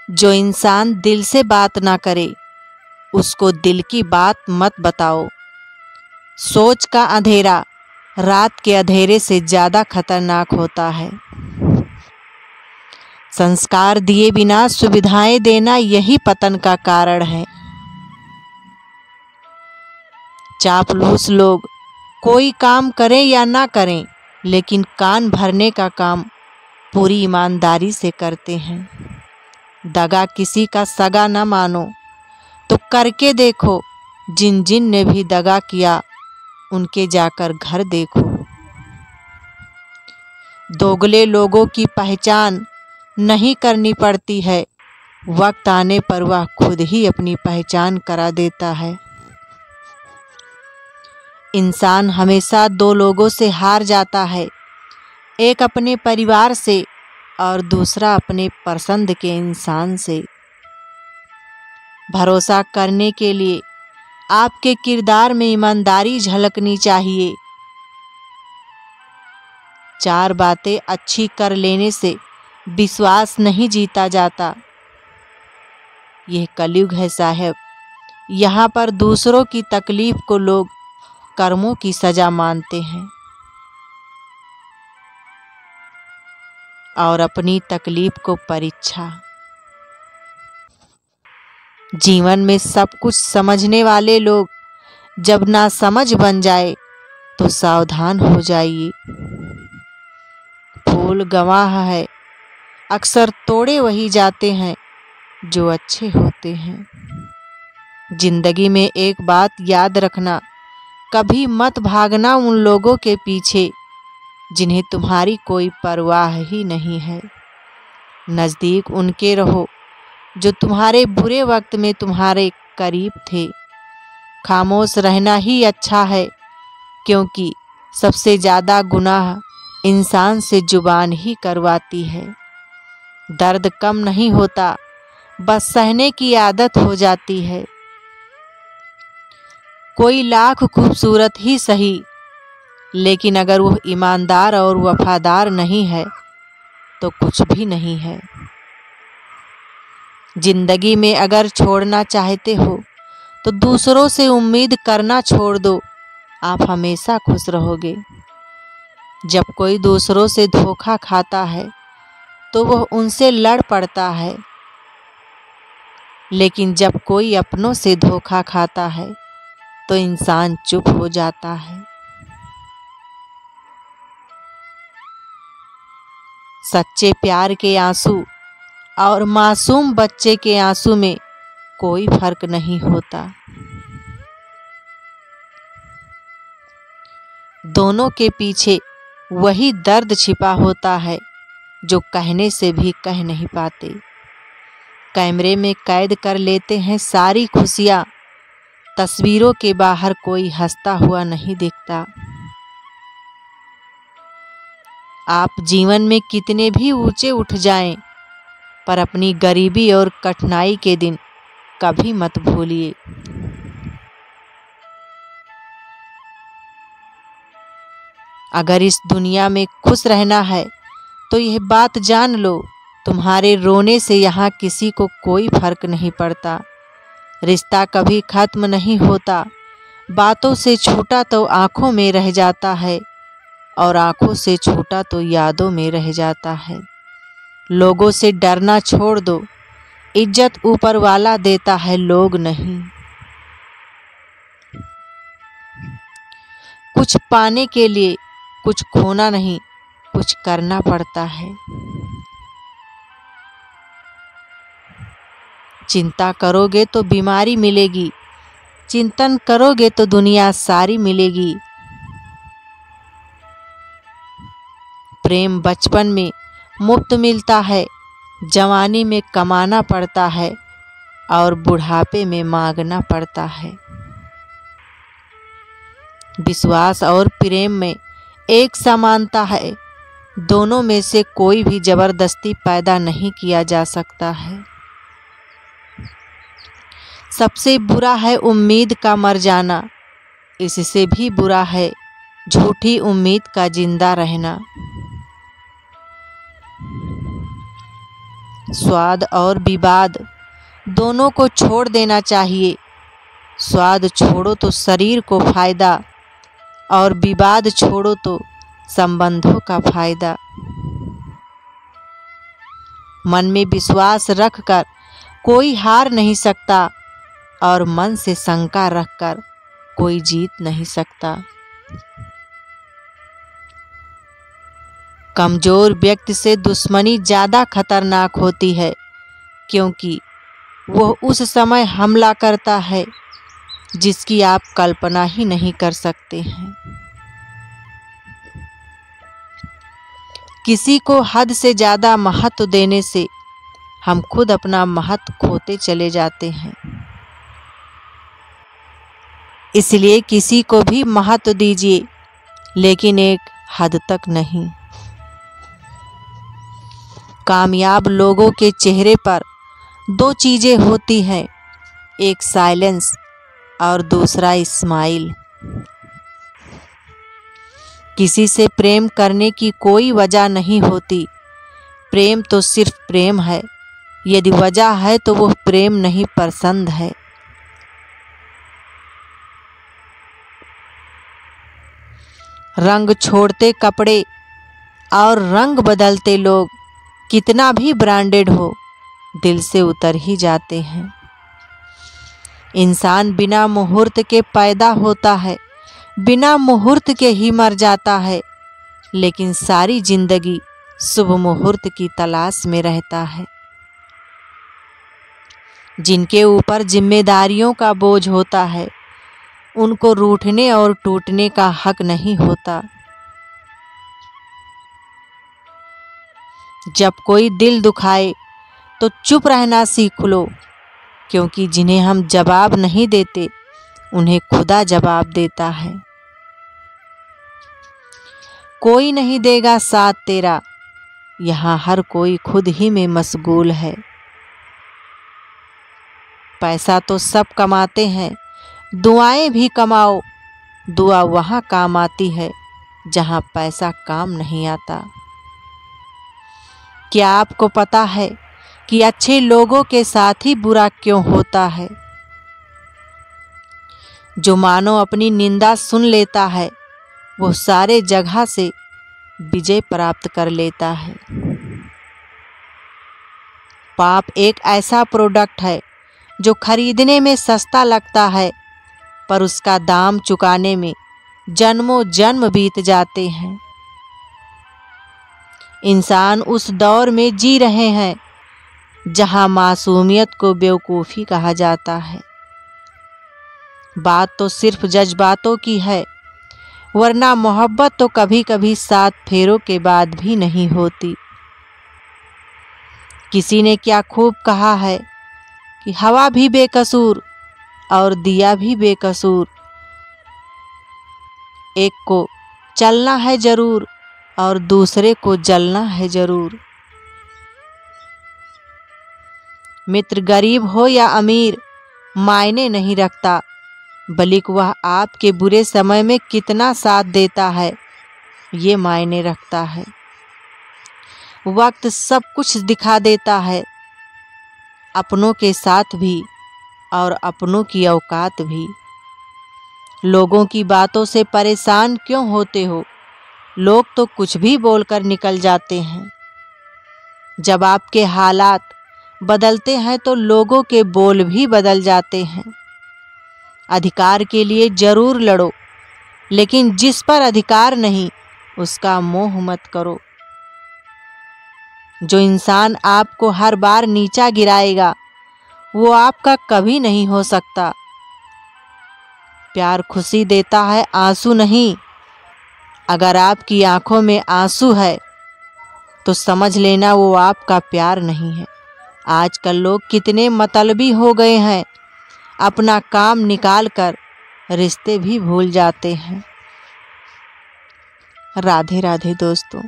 जो इंसान दिल से बात ना करे उसको दिल की बात मत बताओ। सोच का अंधेरा रात के अंधेरे से ज़्यादा खतरनाक होता है। संस्कार दिए बिना सुविधाएं देना यही पतन का कारण है। चापलूस लोग कोई काम करें या ना करें, लेकिन कान भरने का काम पूरी ईमानदारी से करते हैं। दगा किसी का सगा न मानो, तो करके देखो। जिन जिन ने भी दगा किया उनके जाकर घर देखो। दोगले लोगों की पहचान नहीं करनी पड़ती है, वक्त आने पर वह खुद ही अपनी पहचान करा देता है। इंसान हमेशा दो लोगों से हार जाता है, एक अपने परिवार से और दूसरा अपने पसंद के इंसान से। भरोसा करने के लिए आपके किरदार में ईमानदारी झलकनी चाहिए। चार बातें अच्छी कर लेने से विश्वास नहीं जीता जाता। यह कलयुग है साहब, यहाँ पर दूसरों की तकलीफ को लोग कर्मों की सजा मानते हैं और अपनी तकलीफ को परीक्षा। जीवन में सब कुछ समझने वाले लोग जब ना समझ बन जाए तो सावधान हो जाइए। फूल गवाह है, अक्सर तोड़े वही जाते हैं जो अच्छे होते हैं। जिंदगी में एक बात याद रखना, कभी मत भागना उन लोगों के पीछे जिन्हें तुम्हारी कोई परवाह ही नहीं है। नज़दीक उनके रहो जो तुम्हारे बुरे वक्त में तुम्हारे करीब थे। खामोश रहना ही अच्छा है, क्योंकि सबसे ज़्यादा गुनाह इंसान से जुबान ही करवाती है। दर्द कम नहीं होता, बस सहने की आदत हो जाती है। कोई लाख खूबसूरत ही सही, लेकिन अगर वह ईमानदार और वफादार नहीं है तो कुछ भी नहीं है। जिंदगी में अगर छोड़ना चाहते हो तो दूसरों से उम्मीद करना छोड़ दो, आप हमेशा खुश रहोगे। जब कोई दूसरों से धोखा खाता है तो वह उनसे लड़ पड़ता है, लेकिन जब कोई अपनों से धोखा खाता है तो इंसान चुप हो जाता है। सच्चे प्यार के आंसू और मासूम बच्चे के आंसू में कोई फर्क नहीं होता। दोनों के पीछे वही दर्द छिपा होता है जो कहने से भी कह नहीं पाते। कैमरे में कैद कर लेते हैं सारी खुशियाँ, तस्वीरों के बाहर कोई हंसता हुआ नहीं दिखता। आप जीवन में कितने भी ऊंचे उठ जाएं, पर अपनी गरीबी और कठिनाई के दिन कभी मत भूलिए। अगर इस दुनिया में खुश रहना है तो यह बात जान लो, तुम्हारे रोने से यहाँ किसी को कोई फर्क नहीं पड़ता। रिश्ता कभी खत्म नहीं होता, बातों से छूटा तो आँखों में रह जाता है और आँखों से छूटा तो यादों में रह जाता है। लोगों से डरना छोड़ दो, इज्जत ऊपर वाला देता है, लोग नहीं। कुछ पाने के लिए कुछ खोना नहीं, कुछ करना पड़ता है। चिंता करोगे तो बीमारी मिलेगी, चिंतन करोगे तो दुनिया सारी मिलेगी। प्रेम बचपन में मुफ्त मिलता है, जवानी में कमाना पड़ता है और बुढ़ापे में मांगना पड़ता है। विश्वास और प्रेम में एक समानता है, दोनों में से कोई भी जबरदस्ती पैदा नहीं किया जा सकता है। सबसे बुरा है उम्मीद का मर जाना, इससे भी बुरा है झूठी उम्मीद का जिंदा रहना। स्वाद और विवाद दोनों को छोड़ देना चाहिए। स्वाद छोड़ो तो शरीर को फायदा, और विवाद छोड़ो तो संबंधों का फायदा। मन में विश्वास रखकर कोई हार नहीं सकता, और मन से शंका रखकर कोई जीत नहीं सकता। कमजोर व्यक्ति से दुश्मनी ज़्यादा खतरनाक होती है, क्योंकि वह उस समय हमला करता है जिसकी आप कल्पना ही नहीं कर सकते हैं। किसी को हद से ज़्यादा महत्व देने से हम खुद अपना महत्व खोते चले जाते हैं। इसलिए किसी को भी महत्व दीजिए, लेकिन एक हद तक नहीं। कामयाब लोगों के चेहरे पर दो चीज़ें होती हैं, एक साइलेंस और दूसरा स्माइल। किसी से प्रेम करने की कोई वजह नहीं होती। प्रेम तो सिर्फ प्रेम है। यदि वजह है तो वह प्रेम नहीं, पसंद है। रंग छोड़ते कपड़े और रंग बदलते लोग कितना भी ब्रांडेड हो, दिल से उतर ही जाते हैं। इंसान बिना मुहूर्त के पैदा होता है, बिना मुहूर्त के ही मर जाता है, लेकिन सारी जिंदगी शुभ मुहूर्त की तलाश में रहता है। जिनके ऊपर जिम्मेदारियों का बोझ होता है, उनको रूठने और टूटने का हक नहीं होता। जब कोई दिल दुखाए तो चुप रहना सीख लो, क्योंकि जिन्हें हम जवाब नहीं देते उन्हें खुदा जवाब देता है। कोई नहीं देगा साथ तेरा, यहाँ हर कोई खुद ही में मशगूल है। पैसा तो सब कमाते हैं, दुआएं भी कमाओ। दुआ वहाँ काम आती है जहाँ पैसा काम नहीं आता। क्या आपको पता है कि अच्छे लोगों के साथ ही बुरा क्यों होता है? जो मानो अपनी निंदा सुन लेता है, वो सारे जगह से विजय प्राप्त कर लेता है। पाप एक ऐसा प्रोडक्ट है जो खरीदने में सस्ता लगता है, पर उसका दाम चुकाने में जन्मों जन्म बीत जाते हैं। इंसान उस दौर में जी रहे हैं जहां मासूमियत को बेवकूफ़ी कहा जाता है। बात तो सिर्फ जज्बातों की है, वरना मोहब्बत तो कभी कभी 7 फेरों के बाद भी नहीं होती। किसी ने क्या खूब कहा है कि हवा भी बेकसूर और दिया भी बेकसूर। एक को चलना है जरूर और दूसरे को जलना है जरूर। मित्र गरीब हो या अमीर मायने नहीं रखता, बल्कि वह आपके बुरे समय में कितना साथ देता है ये मायने रखता है। वक्त सब कुछ दिखा देता है, अपनों के साथ भी और अपनों की औकात भी। लोगों की बातों से परेशान क्यों होते हो? लोग तो कुछ भी बोलकर निकल जाते हैं। जब आपके हालात बदलते हैं तो लोगों के बोल भी बदल जाते हैं। अधिकार के लिए जरूर लड़ो, लेकिन जिस पर अधिकार नहीं उसका मोह मत करो। जो इंसान आपको हर बार नीचा गिराएगा वो आपका कभी नहीं हो सकता। प्यार खुशी देता है, आंसू नहीं। अगर आपकी आंखों में आंसू है तो समझ लेना वो आपका प्यार नहीं है। आजकल लोग कितने मतलबी हो गए हैं, अपना काम निकाल कर रिश्ते भी भूल जाते हैं। राधे राधे दोस्तों।